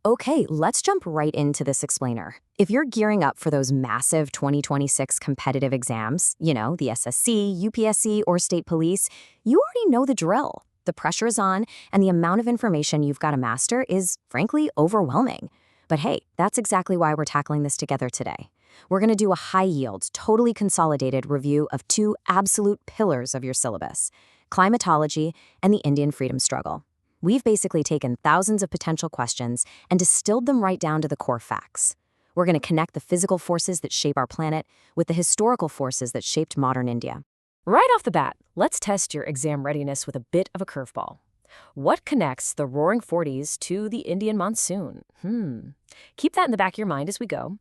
Okay, let's jump right into this explainer. If you're gearing up for those massive 2026 competitive exams, the SSC, UPSC, or state police, you already know the drill. The pressure is on, and the amount of information you've got to master is, frankly, overwhelming. But hey, that's exactly why we're tackling this together today. We're going to do a high-yield, totally consolidated review of two absolute pillars of your syllabus: climatology and the Indian freedom struggle. We've basically taken thousands of potential questions and distilled them right down to the core facts. We're going to connect the physical forces that shape our planet with the historical forces that shaped modern India. Right off the bat, let's test your exam readiness with a bit of a curveball. What connects the Roaring Forties to the Indian monsoon? Keep that in the back of your mind as we go.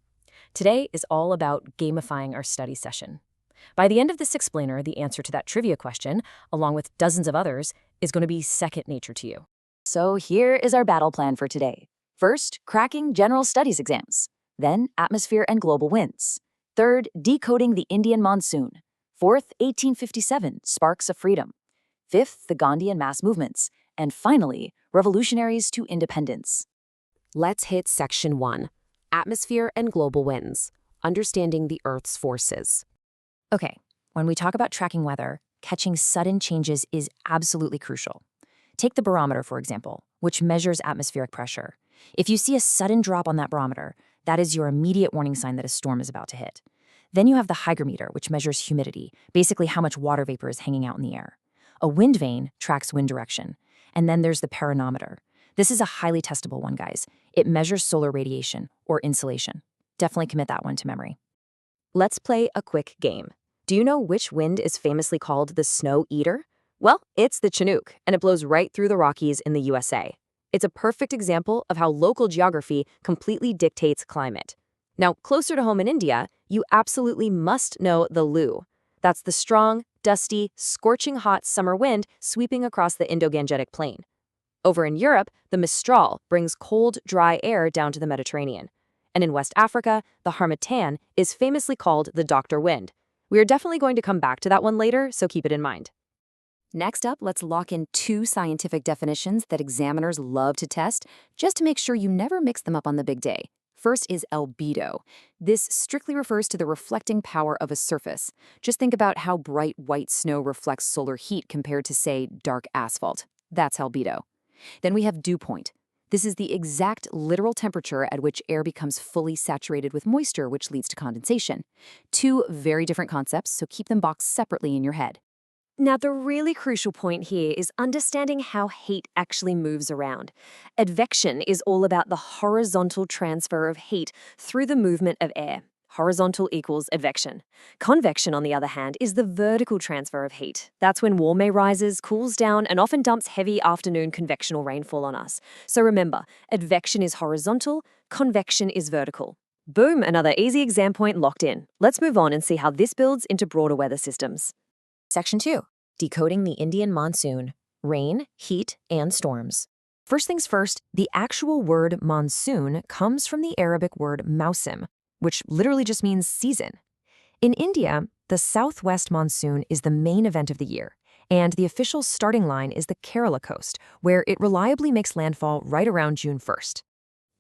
Today is all about gamifying our study session. By the end of this explainer, the answer to that trivia question, along with dozens of others, is going to be second nature to you. So here is our battle plan for today. First, cracking general studies exams. Then, atmosphere and global winds. Third, decoding the Indian monsoon. Fourth, 1857, sparks of freedom. Fifth, the Gandhian mass movements. And finally, revolutionaries to independence. Let's hit Section 1, Atmosphere and Global Winds, Understanding the Earth's Forces. Okay, when we talk about tracking weather, catching sudden changes is absolutely crucial. Take the barometer, for example, which measures atmospheric pressure. If you see a sudden drop on that barometer, that is your immediate warning sign that a storm is about to hit. Then you have the hygrometer, which measures humidity, basically how much water vapor is hanging out in the air. A wind vane tracks wind direction. And then there's the paranometer. This is a highly testable one, guys. It measures solar radiation, or insolation. Definitely commit that one to memory. Let's play a quick game. Do you know which wind is famously called the snow eater? Well, it's the Chinook, and it blows right through the Rockies in the USA. It's a perfect example of how local geography completely dictates climate. Now, closer to home in India, you absolutely must know the Lu. That's the strong, dusty, scorching hot summer wind sweeping across the Indo-Gangetic Plain. Over in Europe, the Mistral brings cold, dry air down to the Mediterranean. And in West Africa, the Harmattan is famously called the Doctor Wind. We are definitely going to come back to that one later, so keep it in mind. Next up, let's lock in two scientific definitions that examiners love to test, just to make sure you never mix them up on the big day. First is albedo. This strictly refers to the reflecting power of a surface. Just think about how bright white snow reflects solar heat compared to, say, dark asphalt. That's albedo. Then we have dew point. This is the exact literal temperature at which air becomes fully saturated with moisture, which leads to condensation. Two very different concepts, so keep them boxed separately in your head. Now, the really crucial point here is understanding how heat actually moves around. Advection is all about the horizontal transfer of heat through the movement of air. Horizontal equals advection. Convection, on the other hand, is the vertical transfer of heat. That's when warm air rises, cools down, and often dumps heavy afternoon convectional rainfall on us. So remember, advection is horizontal, convection is vertical. Boom, another easy exam point locked in. Let's move on and see how this builds into broader weather systems. Section 2, Decoding the Indian monsoon, rain, heat, and storms. First things first, the actual word monsoon comes from the Arabic word mausim, which literally just means season. In India, the southwest monsoon is the main event of the year, and the official starting line is the Kerala coast, where it reliably makes landfall right around June 1st.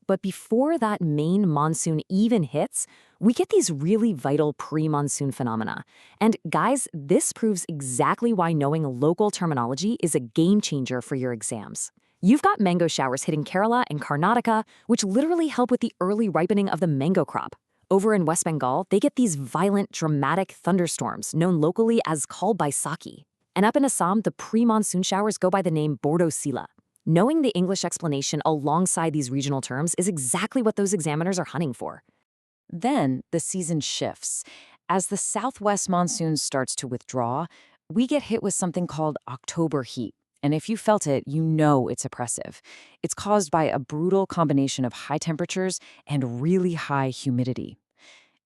But before that main monsoon even hits, we get these really vital pre-monsoon phenomena. And guys, this proves exactly why knowing local terminology is a game changer for your exams. You've got mango showers hitting Kerala and Karnataka, which literally help with the early ripening of the mango crop. Over in West Bengal, they get these violent, dramatic thunderstorms known locally as Kal Baisakhi. And up in Assam, the pre-monsoon showers go by the name Bordo Sila. Knowing the English explanation alongside these regional terms is exactly what those examiners are hunting for. Then the season shifts. As the southwest monsoon starts to withdraw, we get hit with something called October heat. And if you felt it, you know it's oppressive. It's caused by a brutal combination of high temperatures and really high humidity.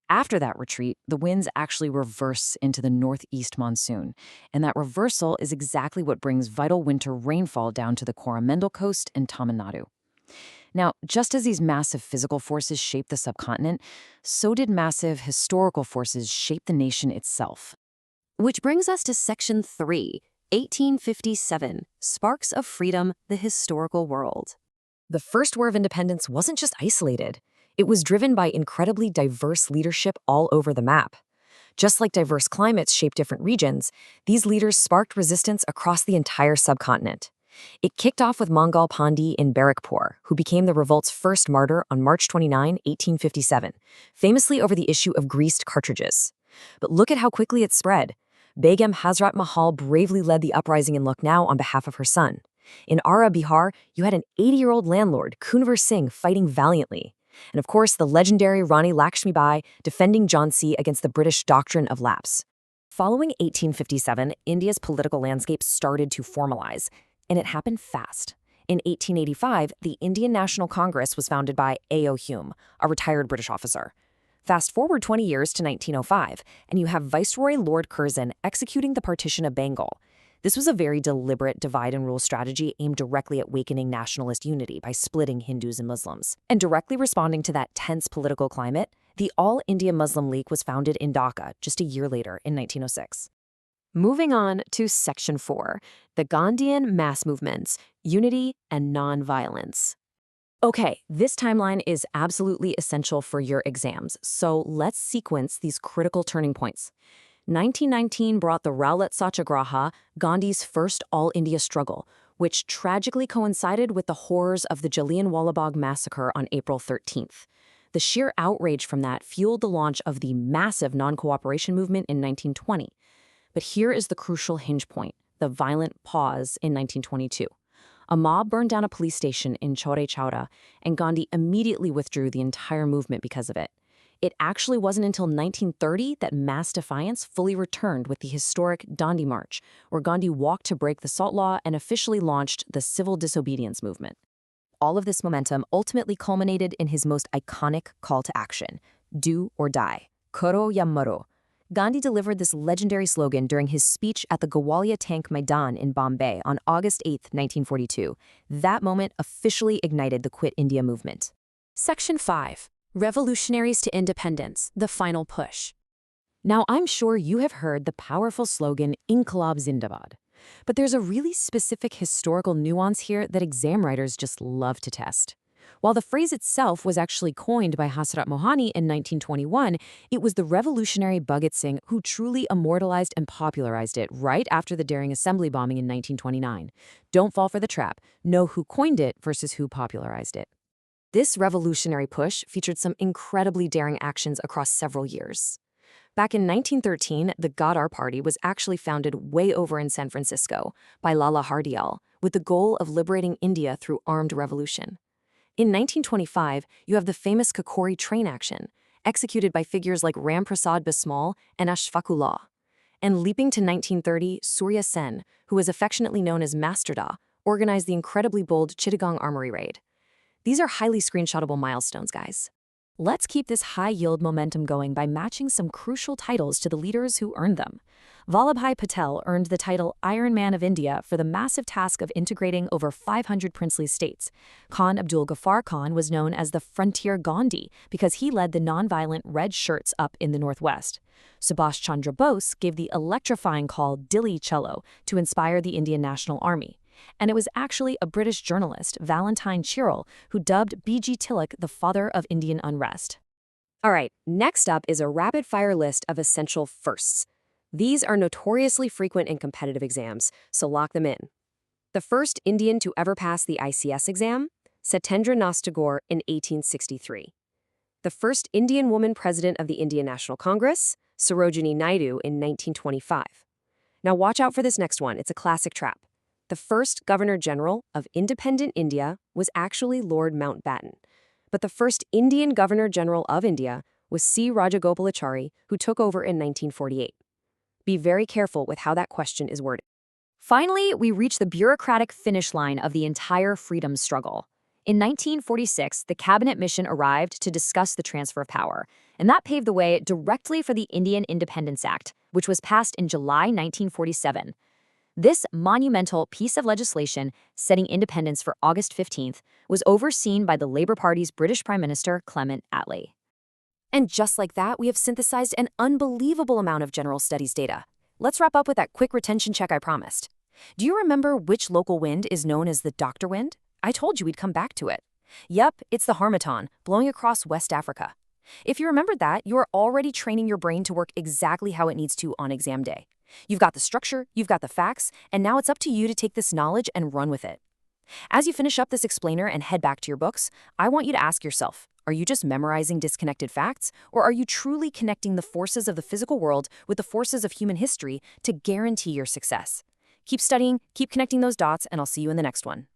After that retreat, the winds actually reverse into the northeast monsoon, and that reversal is exactly what brings vital winter rainfall down to the Coromandel coast and Tamil Nadu. Now, just as these massive physical forces shaped the subcontinent, so did massive historical forces shape the nation itself. Which brings us to Section 3, 1857, Sparks of Freedom, the Historical World. The First War of Independence wasn't just isolated. It was driven by incredibly diverse leadership all over the map. Just like diverse climates shape different regions, these leaders sparked resistance across the entire subcontinent. It kicked off with Mongol Pandi in Barrackpore, who became the revolt's first martyr on March 29, 1857, famously over the issue of greased cartridges. But look at how quickly it spread. Begum Hazrat Mahal bravely led the uprising in Lucknow on behalf of her son. In Ara, Bihar, you had an 80-year-old landlord, Kunvar Singh, fighting valiantly. And of course, the legendary Rani Lakshmi Bai defending Jhansi against the British doctrine of lapse. Following 1857, India's political landscape started to formalize, and it happened fast. In 1885, the Indian National Congress was founded by A.O. Hume, a retired British officer. Fast forward 20 years to 1905, and you have Viceroy Lord Curzon executing the partition of Bengal. This was a very deliberate divide-and-rule strategy aimed directly at weakening nationalist unity by splitting Hindus and Muslims. And directly responding to that tense political climate, the All India Muslim League was founded in Dhaka just a year later in 1906. Moving on to Section 4, the Gandhian mass movements, unity and nonviolence. Okay, this timeline is absolutely essential for your exams, so let's sequence these critical turning points. 1919 brought the Rowlatt Satyagraha, Gandhi's first all-India struggle, which tragically coincided with the horrors of the Jallianwala Bagh massacre on April 13th. The sheer outrage from that fueled the launch of the massive non-cooperation movement in 1920. But here is the crucial hinge point, the violent pause in 1922. A mob burned down a police station in Chaure Chaura, and Gandhi immediately withdrew the entire movement because of it. It actually wasn't until 1930 that mass defiance fully returned with the historic Dandi March, where Gandhi walked to break the salt law and officially launched the civil disobedience movement. All of this momentum ultimately culminated in his most iconic call to action, do or die, karo ya maro. Gandhi delivered this legendary slogan during his speech at the Gowalia Tank Maidan in Bombay on August 8, 1942. That moment officially ignited the Quit India movement. Section 5. Revolutionaries to Independence, the Final Push. Now, I'm sure you have heard the powerful slogan, Inqilab Zindabad. But there's a really specific historical nuance here that exam writers just love to test. While the phrase itself was actually coined by Hasrat Mohani in 1921, it was the revolutionary Bhagat Singh who truly immortalized and popularized it right after the daring assembly bombing in 1929. Don't fall for the trap. Know who coined it versus who popularized it. This revolutionary push featured some incredibly daring actions across several years. Back in 1913, the Ghadar Party was actually founded way over in San Francisco by Lala Hardiyal, with the goal of liberating India through armed revolution. In 1925, you have the famous Kakori train action, executed by figures like Ram Prasad Bismal and Ashfaqullah. And leaping to 1930, Surya Sen, who was affectionately known as Master Da, organized the incredibly bold Chittagong Armory raid. These are highly screenshotable milestones, guys. Let's keep this high-yield momentum going by matching some crucial titles to the leaders who earned them. Vallabhbhai Patel earned the title Iron Man of India for the massive task of integrating over 500 princely states. Khan Abdul Ghaffar Khan was known as the Frontier Gandhi because he led the nonviolent Red Shirts up in the Northwest. Subhash Chandra Bose gave the electrifying call Dilli Chalo to inspire the Indian National Army. And it was actually a British journalist, Valentine Chirol, who dubbed B.G. Tilak the father of Indian unrest. All right, next up is a rapid-fire list of essential firsts. These are notoriously frequent in competitive exams, so lock them in. The first Indian to ever pass the ICS exam, Satyendra Nath Tagore in 1863. The first Indian woman president of the Indian National Congress, Sarojini Naidu in 1925. Now watch out for this next one, it's a classic trap. The first Governor-General of independent India was actually Lord Mountbatten, but the first Indian Governor-General of India was C. Rajagopalachari, who took over in 1948. Be very careful with how that question is worded. Finally, we reach the bureaucratic finish line of the entire freedom struggle. In 1946, the cabinet mission arrived to discuss the transfer of power, and that paved the way directly for the Indian Independence Act, which was passed in July 1947. This monumental piece of legislation, setting independence for August 15th, was overseen by the Labour Party's British Prime Minister Clement Attlee. And just like that, we have synthesized an unbelievable amount of general studies data. Let's wrap up with that quick retention check I promised. Do you remember which local wind is known as the doctor wind? I told you we'd come back to it. Yep, it's the Harmattan, blowing across West Africa. If you remembered that, you're already training your brain to work exactly how it needs to on exam day. You've got the structure, you've got the facts, and now it's up to you to take this knowledge and run with it. As you finish up this explainer and head back to your books, I want you to ask yourself, are you just memorizing disconnected facts, or are you truly connecting the forces of the physical world with the forces of human history to guarantee your success? Keep studying, keep connecting those dots, and I'll see you in the next one.